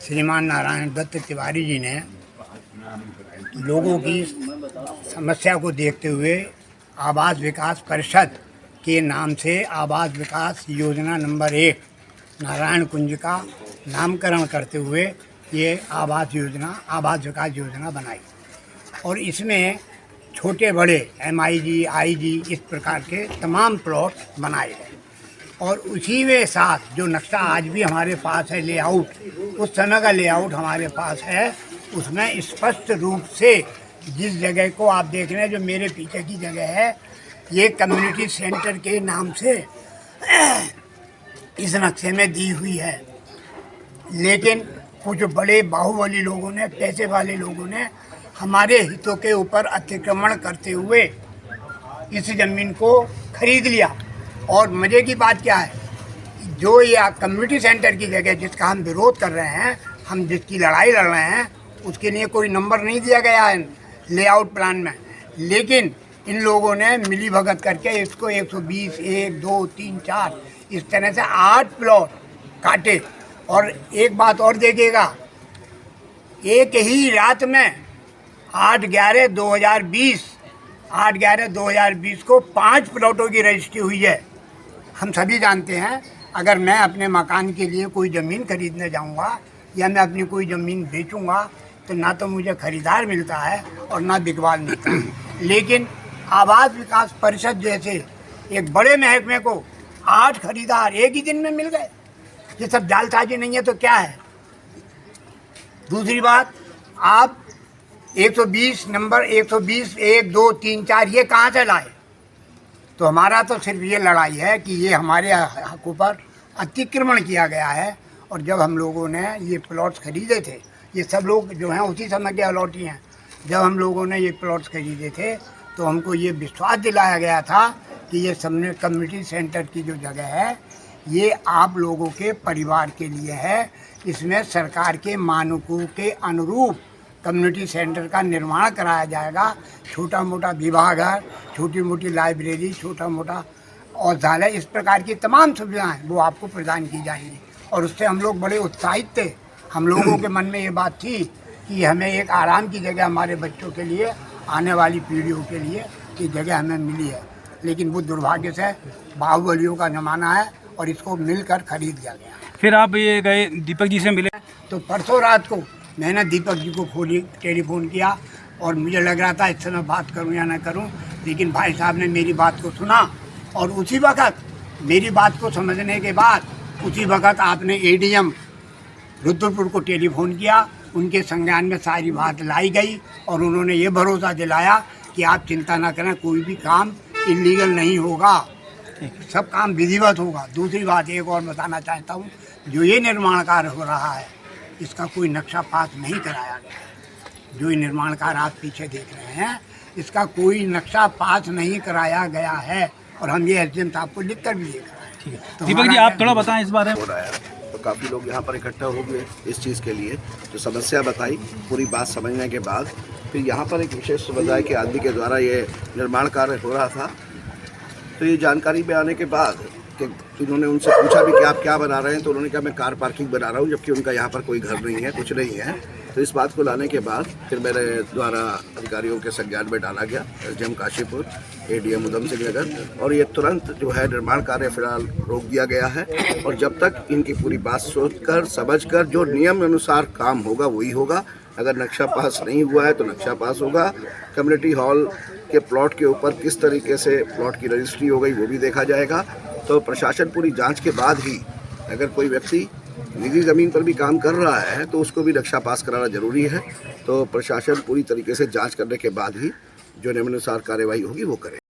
श्रीमान नारायण दत्त तिवारी जी ने लोगों की समस्या को देखते हुए आवास विकास परिषद के नाम से आवास विकास योजना नंबर 1 नारायण कुंज का नामकरण करते हुए ये आवास विकास योजना बनाई और इसमें छोटे बड़े MIG, IG इस प्रकार के तमाम प्लॉट बनाए गए और उसी में साथ जो नक्शा आज भी हमारे पास है लेआउट, उस समय का लेआउट हमारे पास है, उसमें स्पष्ट रूप से जिस जगह को आप देख रहे हैं जो मेरे पीछे की जगह है, ये कम्युनिटी सेंटर के नाम से इस नक्शे में दी हुई है। लेकिन कुछ बड़े बाहुबली लोगों ने, पैसे वाले लोगों ने हमारे हितों के ऊपर अतिक्रमण करते हुए इस ज़मीन को खरीद लिया। और मज़े की बात क्या है, जो ये कम्युनिटी सेंटर की जगह जिसका हम विरोध कर रहे हैं, हम जिसकी लड़ाई लड़ रहे हैं, उसके लिए कोई नंबर नहीं दिया गया है लेआउट प्लान में, लेकिन इन लोगों ने मिली भगत करके इसको 120, 1, 2, 3, 4 इस तरह से 8 प्लॉट काटे। और एक बात और देखिएगा, एक ही रात में 8/11/2020 को 5 प्लॉटों की रजिस्ट्री हुई है। हम सभी जानते हैं, अगर मैं अपने मकान के लिए कोई ज़मीन खरीदने जाऊंगा या मैं अपनी कोई ज़मीन बेचूंगा तो ना तो मुझे खरीदार मिलता है और ना बिकवाल मिलता है। लेकिन आवास विकास परिषद जैसे एक बड़े महकमे को 8 खरीदार एक ही दिन में मिल गए। ये सब जालसाजी नहीं है तो क्या है? दूसरी बात, आप 120 नंबर 120 1, 2, 3, 4 ये कहाँ से लाए? तो हमारा तो सिर्फ ये लड़ाई है कि ये हमारे हकों पर अतिक्रमण किया गया है। और जब हम लोगों ने ये प्लॉट्स खरीदे थे, ये सब लोग जो हैं उसी समय के अलॉटी हैं, जब हम लोगों ने ये प्लॉट्स खरीदे थे तो हमको ये विश्वास दिलाया गया था कि ये सबने कम्युनिटी सेंटर की जो जगह है ये आप लोगों के परिवार के लिए है। इसमें सरकार के मानकों के अनुरूप कम्युनिटी सेंटर का निर्माण कराया जाएगा। छोटा मोटा विवाहघर, छोटी मोटी लाइब्रेरी, छोटा मोटा औषधालय, इस प्रकार की तमाम सुविधाएं वो आपको प्रदान की जाएंगी। और उससे हम लोग बड़े उत्साहित थे। हम लोगों के मन में ये बात थी कि हमें एक आराम की जगह हमारे बच्चों के लिए, आने वाली पीढ़ियों के लिए ये जगह हमें मिली है। लेकिन वो दुर्भाग्य से बाहुबलियों का ज़माना है और इसको मिलकर खरीद लिया गया। फिर आप ये गए दीपक जी से मिले? तो परसों रात को मैंने दीपक जी को टेलीफोन किया और मुझे लग रहा था इससे मैं बात करूं या ना करूं, लेकिन भाई साहब ने मेरी बात को सुना और उसी वक्त मेरी बात को समझने के बाद उसी वक्त आपने ADM रुद्रपुर को टेलीफोन किया। उनके संज्ञान में सारी बात लाई गई और उन्होंने ये भरोसा दिलाया कि आप चिंता ना करें, कोई भी काम इलीगल नहीं होगा, सब काम विधिवत होगा। दूसरी बात एक और बताना चाहता हूँ, जो ये निर्माण कार्य हो रहा है इसका कोई नक्शा पास नहीं कराया गया। जो ये निर्माण कार्य आप पीछे देख रहे हैं इसका कोई नक्शा पास नहीं कराया गया है और हम ये SDM साहब को लिख कर भी देख रहे हैं। ठीक है, दीपक जी आप थोड़ा बताएं इस बारे में। तो काफ़ी लोग यहाँ पर इकट्ठा हो गए इस चीज़ के लिए, जो समस्या बताई, पूरी बात समझने के बाद फिर यहाँ पर एक विशेष सुविधा है कि आदमी के द्वारा ये निर्माण कार्य हो रहा था। तो ये जानकारी में आने के बाद कि उन्होंने उनसे पूछा भी कि आप क्या बना रहे हैं, तो उन्होंने कहा मैं कार पार्किंग बना रहा हूँ, जबकि उनका यहाँ पर कोई घर नहीं है, कुछ नहीं है। तो इस बात को लाने के बाद फिर मेरे द्वारा अधिकारियों के संज्ञान में डाला गया, SDM काशीपुर, ADM उधम सिंह नगर, और ये तुरंत जो है निर्माण कार्य फिलहाल रोक दिया गया है। और जब तक इनकी पूरी बात सोचकर समझकर जो नियम अनुसार काम होगा वही होगा। अगर नक्शा पास नहीं हुआ है तो नक्शा पास होगा। कम्युनिटी हॉल के प्लॉट के ऊपर किस तरीके से प्लॉट की रजिस्ट्री हो गई वो भी देखा जाएगा। तो प्रशासन पूरी जांच के बाद ही, अगर कोई व्यक्ति निजी ज़मीन पर भी काम कर रहा है तो उसको भी नक्शा पास कराना जरूरी है। तो प्रशासन पूरी तरीके से जांच करने के बाद ही जो नियमानुसार कार्यवाही होगी वो करे।